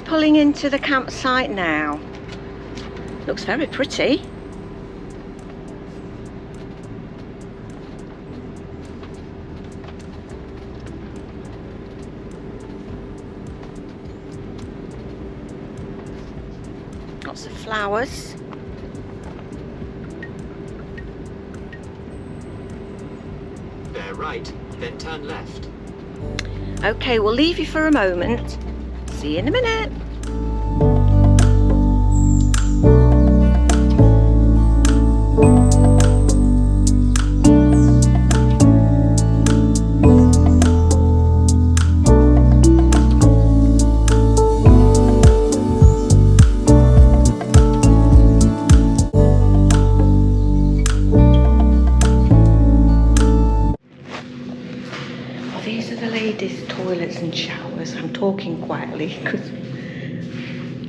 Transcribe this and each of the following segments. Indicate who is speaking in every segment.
Speaker 1: pulling into the campsite now. Looks very pretty. Lots of flowers.
Speaker 2: Bear right, then turn left.
Speaker 1: Okay, we'll leave you for a moment. See you in a minute. These are the ladies' toilets and showers. I'm talking quietly because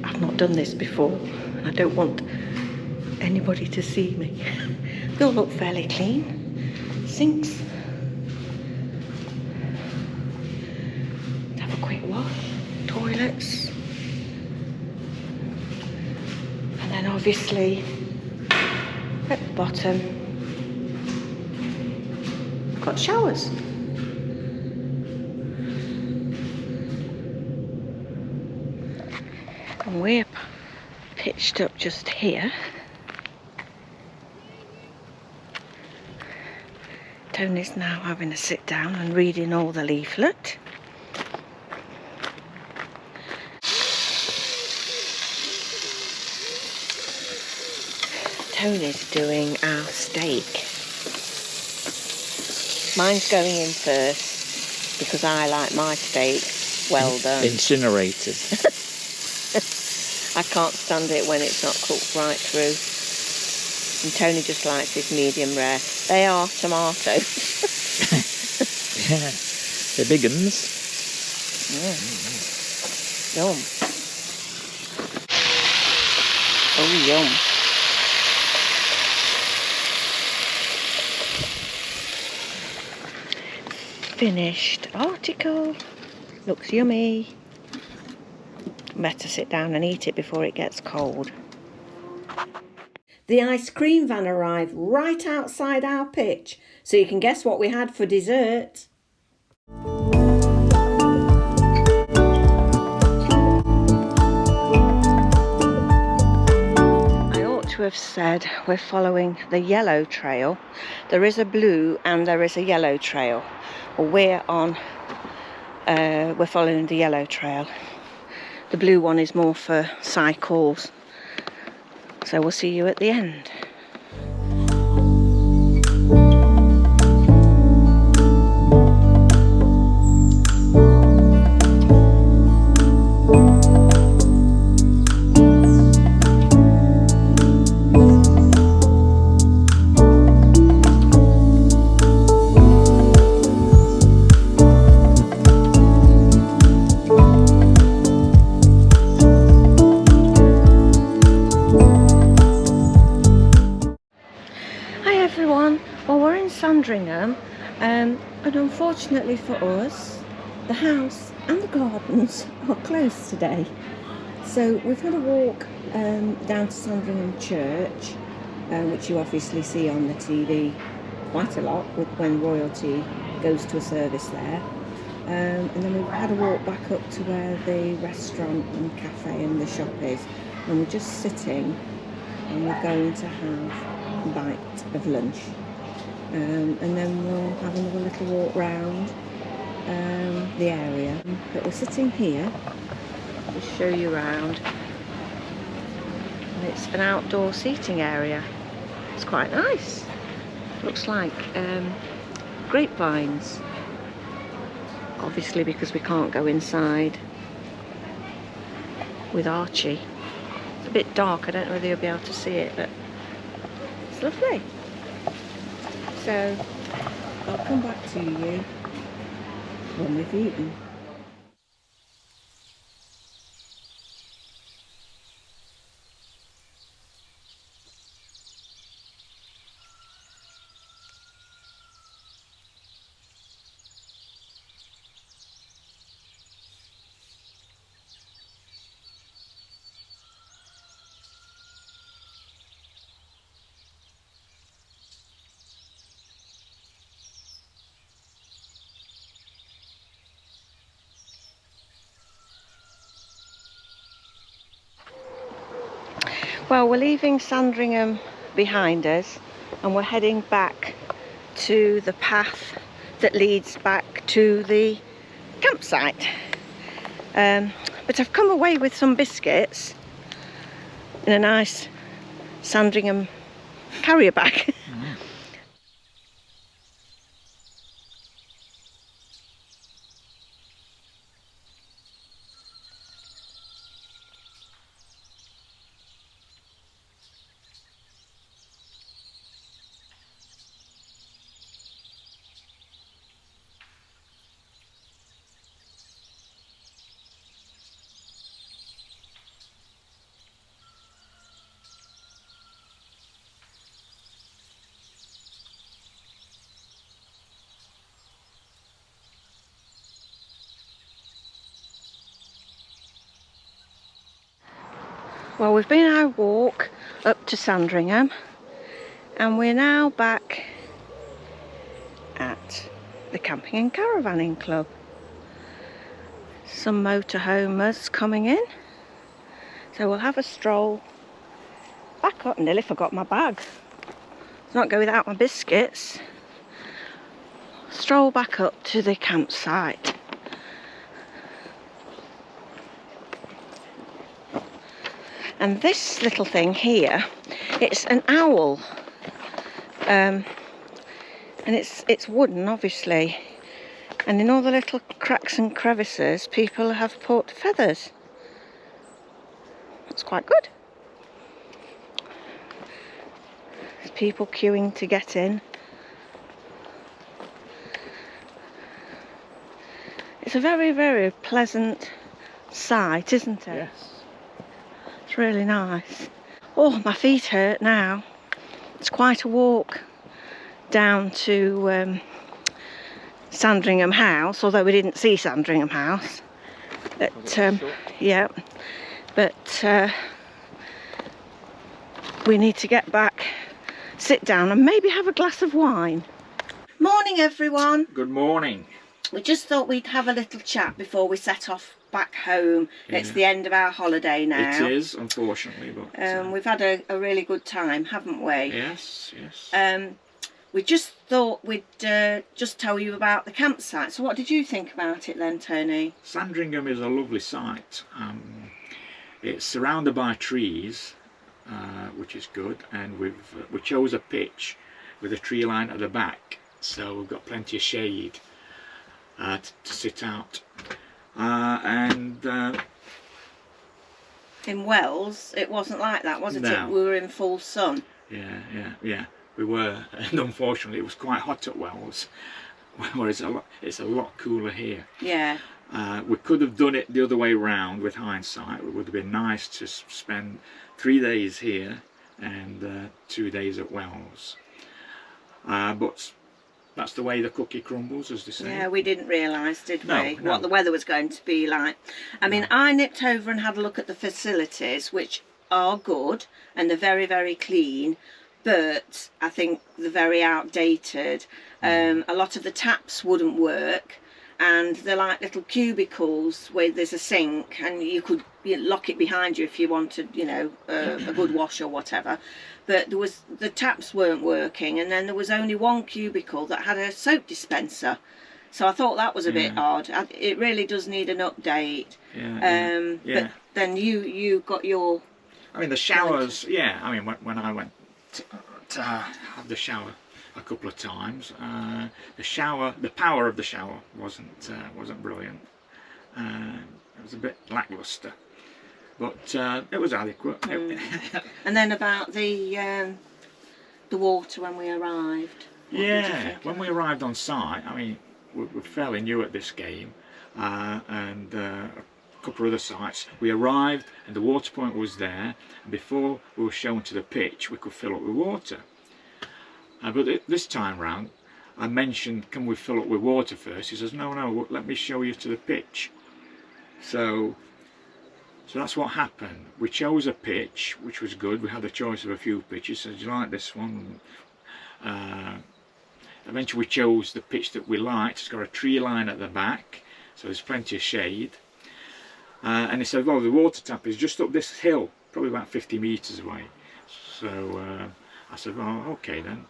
Speaker 1: I've not done this before and I don't want anybody to see me. They all look fairly clean. Sinks. Have a quick wash. Toilets. And then obviously at the bottom got showers. And we're pitched up just here. Tony's now having a sit down and reading all the leaflet. Tony's doing our steak. Mine's going in first because I like my steak well done.
Speaker 2: Incinerated.
Speaker 1: I can't stand it when it's not cooked right through. And Tony just likes his medium rare. They are tomatoes.
Speaker 2: Yeah, they're big uns.
Speaker 1: Yum. Oh, yum. Finished article. Looks yummy. Better sit down and eat it before it gets cold. The ice cream van arrived right outside our pitch, so you can guess what we had for dessert. I ought to have said we're following the yellow trail. There is a blue and there is a yellow trail. Well, we're following the yellow trail. The blue one is more for cycles. So we'll see you at the end. Well, we're in Sandringham, and unfortunately for us, the house and the gardens are closed today. So we've had a walk down to Sandringham Church, which you obviously see on the TV quite a lot when royalty goes to a service there. And then we've had a walk back up to where the restaurant and cafe and the shop is, and we're just sitting and we're going to have a bite of lunch. And then we'll have another little walk round the area. But we're sitting here, I'll just show you around. And it's an outdoor seating area. It's quite nice. Looks like grapevines. Obviously because we can't go inside with Archie. It's a bit dark, I don't know whether you'll be able to see it, but it's lovely. So I'll come back to you when we've eaten. Well, we're leaving Sandringham behind us and we're heading back to the path that leads back to the campsite. But I've come away with some biscuits in a nice Sandringham carrier bag. Well, we've been on our walk up to Sandringham and we're now back at the Camping and Caravanning Club. Some motorhomers coming in, so we'll have a stroll back up. Nearly forgot my bag. Let's not go without my biscuits. Stroll back up to the campsite. And this little thing here, it's an owl, and it's wooden, obviously, and in all the little cracks and crevices people have put feathers. That's quite good. There's people queuing to get in. It's a very, very pleasant sight, isn't it?
Speaker 2: Yes.
Speaker 1: It's really nice. Oh, my feet hurt now. It's quite a walk down to Sandringham House, although we didn't see Sandringham House. But yeah, but we need to get back, sit down and maybe have a glass of wine. Morning everyone.
Speaker 2: Good morning.
Speaker 1: We just thought we'd have a little chat before we set off back home.
Speaker 2: Yeah.
Speaker 1: It's the end of our holiday now.
Speaker 2: It is, unfortunately, but
Speaker 1: we've had a really good time, haven't we?
Speaker 2: yes, yes.
Speaker 1: We just thought we'd just tell you about the campsite. So what did you think about it then, Tony?
Speaker 2: Sandringham is a lovely site. It's surrounded by trees, which is good, and we chose a pitch with a tree line at the back, so we've got plenty of shade to sit out.
Speaker 1: In Wells, it wasn't like that, was it?
Speaker 2: No.
Speaker 1: We were in full sun.
Speaker 2: Yeah. We were, and unfortunately, it was quite hot at Wells, whereas it's a lot cooler here.
Speaker 1: Yeah.
Speaker 2: We could have done it the other way round with hindsight. It would have been nice to spend 3 days here and 2 days at Wells. But that's the way the cookie crumbles, as they say.
Speaker 1: Yeah, we didn't realise, did we,
Speaker 2: No.
Speaker 1: what the weather was going to be like. I mean, I nipped over and had a look at the facilities, which are good, and they're very, very clean, but I think they're very outdated. A lot of the taps wouldn't work, and they're like little cubicles where there's a sink, and you could lock it behind you if you wanted, you know, a good wash or whatever. But the taps weren't working, and then there was only one cubicle that had a soap dispenser. So I thought that was a bit odd. It really does need an update. But then you got your...
Speaker 2: I mean, the showers, yeah. I mean, when I went to have the shower a couple of times, the power of the shower wasn't brilliant. It was a bit lackluster. But it was adequate.
Speaker 1: And then about the water when we arrived.
Speaker 2: Yeah, when we arrived on site, I mean, we're fairly new at this game, and a couple of other sites. We arrived and the water point was there, and before we were shown to the pitch, we could fill up with water. But this time round, I mentioned, can we fill up with water first? He says, no, let me show you to the pitch. So that's what happened. We chose a pitch, which was good. We had a choice of a few pitches. So, do you like this one? Eventually we chose the pitch that we liked. It's got a tree line at the back, so there's plenty of shade. And he said, well, the water tap is just up this hill, probably about 50 metres away. So I said, well, okay then,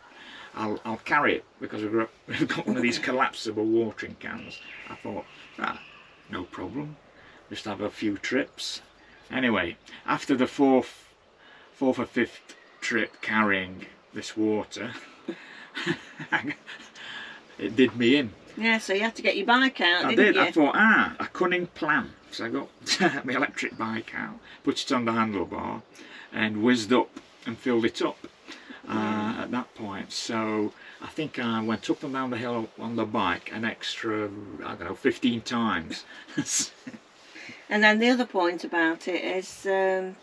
Speaker 2: I'll carry it, because we've got one of these collapsible watering cans. I thought, no problem, just have a few trips. Anyway, after the fourth or fifth trip carrying this water, it did me in.
Speaker 1: Yeah, so you had to get your bike out,
Speaker 2: I
Speaker 1: didn't
Speaker 2: did.
Speaker 1: you?
Speaker 2: I thought, a cunning plan. So I got my electric bike out, put it on the handlebar, and whizzed up and filled it up at that point. So I think I went up and down the hill on the bike an extra, I don't know, 15 times.
Speaker 1: And then the other point about it is there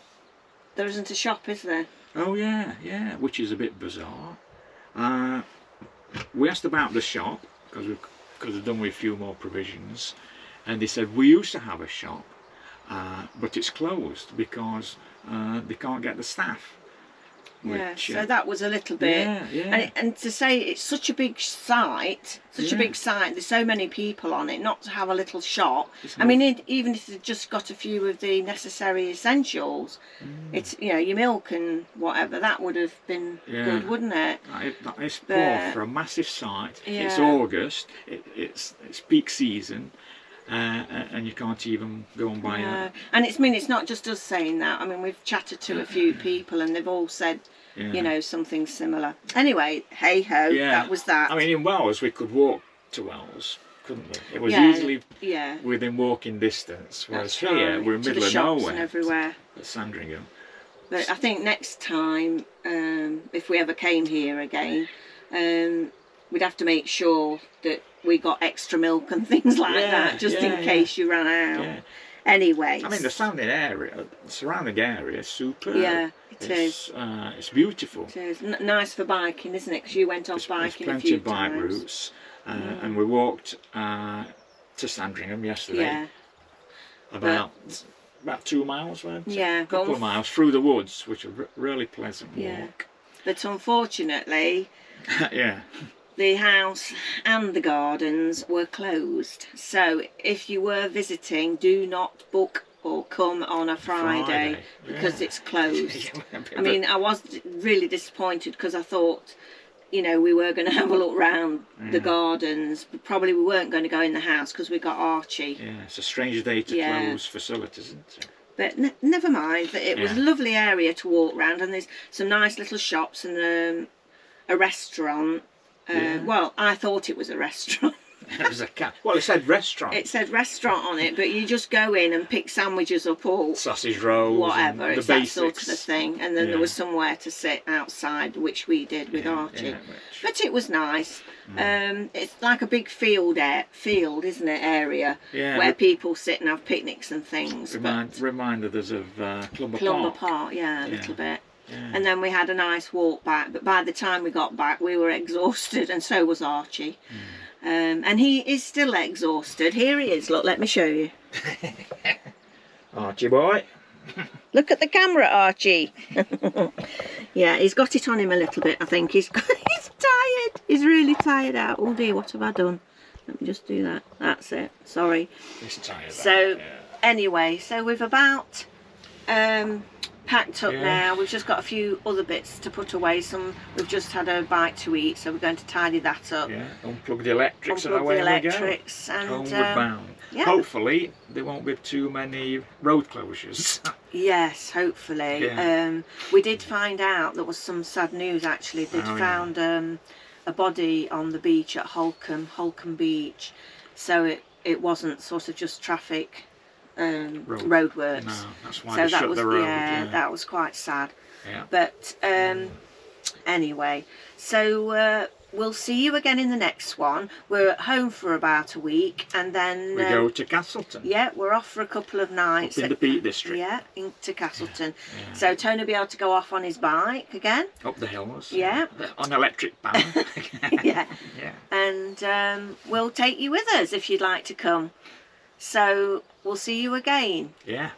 Speaker 1: isn't a shop, is there?
Speaker 2: Oh yeah, which is a bit bizarre. We asked about the shop, because we've done with a few more provisions, and they said we used to have a shop, but it's closed because they can't get the staff.
Speaker 1: Yeah,
Speaker 2: Which,
Speaker 1: so that was a little bit,
Speaker 2: yeah.
Speaker 1: And to say it's such a big site, there's so many people on it, not to have a little shop. I mean, even if they've just got a few of the necessary essentials, it's, you know, your milk and whatever, that would have been good, wouldn't it?
Speaker 2: That is poor for a massive site.
Speaker 1: Yeah.
Speaker 2: It's August, it's peak season. And you can't even go and buy it.
Speaker 1: And it's not just us saying that. I mean, we've chatted to a few people and they've all said, you know, something similar. Anyway, hey ho, that was that.
Speaker 2: I mean, in Wells we could walk to Wells, couldn't we? It was easily within walking distance. Whereas here we're in the middle of nowhere.
Speaker 1: And everywhere.
Speaker 2: At Sandringham.
Speaker 1: But I think next time, if we ever came here again, we'd have to make sure that we got extra milk and things like that, just in case you ran out. Yeah. Anyway.
Speaker 2: I mean, the surrounding area is superb.
Speaker 1: Yeah, it's
Speaker 2: It's beautiful.
Speaker 1: It is. Nice for biking, isn't it? Because you went off biking a few times.
Speaker 2: Plenty of bike routes. And we walked to Sandringham yesterday.
Speaker 1: Yeah.
Speaker 2: About 2 miles, weren't it?
Speaker 1: Yeah.
Speaker 2: A couple of miles through the woods, which was a really pleasant walk.
Speaker 1: But unfortunately...
Speaker 2: yeah.
Speaker 1: The house and the gardens were closed, so if you were visiting, do not book or come on a Friday because it's closed. I mean, I was really disappointed because I thought, you know, we were going to have a look round the gardens, but probably we weren't going to go in the house because we got Archie.
Speaker 2: Yeah, it's a strange day to close facilities, isn't it?
Speaker 1: But never mind, it was a lovely area to walk round, and there's some nice little shops and a restaurant. Well, I thought it was a restaurant.
Speaker 2: It was well, it said restaurant.
Speaker 1: It said restaurant on it, but you just go in and pick sandwiches up or
Speaker 2: sausage rolls,
Speaker 1: whatever.
Speaker 2: It's
Speaker 1: that sort of a thing. And then there was somewhere to sit outside, which we did with Archie. But it was nice. It's like a big field, isn't it? Area where people sit and have picnics and things.
Speaker 2: Reminded us of
Speaker 1: Clumber Park, a little bit. Yeah. And then we had a nice walk back, but by the time we got back we were exhausted, and so was Archie. And he is still exhausted. Here he is, look, let me show you.
Speaker 2: Archie boy.
Speaker 1: Look at the camera, Archie. Yeah, he's got it on him a little bit, I think. He's tired. He's really tired out. Oh dear, what have I done? Let me just do that. That's it. Sorry.
Speaker 2: He's tired.
Speaker 1: So, anyway, so we've about... packed up now. We've just got a few other bits to put away. We've just had a bite to eat, so we're going to tidy that up.
Speaker 2: Yeah, unplug the electrics and away we go. And homeward bound. Hopefully there won't be too many road closures. Yes,
Speaker 1: hopefully. Yeah. We did find out there was some sad news actually. They'd found a body on the beach at Holcombe Beach. So it wasn't sort of just traffic. Roadworks.
Speaker 2: No, that's why they shut the road.
Speaker 1: That was quite sad. Yeah. But anyway, so we'll see you again in the next one. We're at home for about a week, and then
Speaker 2: we go to Castleton.
Speaker 1: Yeah, we're off for a couple of nights
Speaker 2: up in the Peak District.
Speaker 1: Yeah, into Castleton. Yeah. So Tony will be able to go off on his bike again.
Speaker 2: Up the hills.
Speaker 1: Yeah.
Speaker 2: On electric power.
Speaker 1: Yeah. And we'll take you with us if you'd like to come. So we'll see you again.
Speaker 2: Yeah.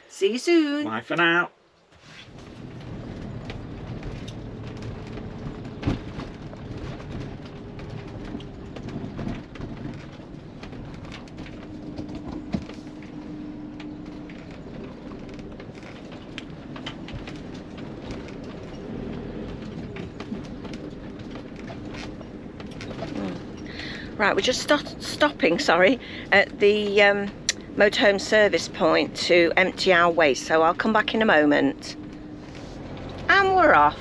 Speaker 1: See you soon.
Speaker 2: Bye for now.
Speaker 1: Right, we're just stopping, sorry, at the motorhome service point to empty our waste, so I'll come back in a moment. And we're off.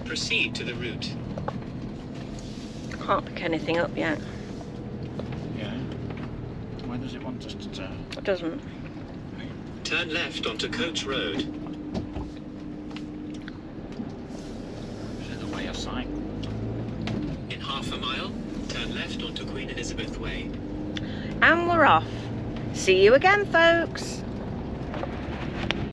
Speaker 3: Proceed to the route.
Speaker 1: Can't pick anything up yet.
Speaker 2: Yeah. Where does it want us to turn?
Speaker 1: It doesn't.
Speaker 3: Turn left onto Coach Road.
Speaker 2: Is it the way of sight?
Speaker 3: In half a mile, turn left onto Queen Elizabeth Way.
Speaker 1: And we're off. See you again, folks.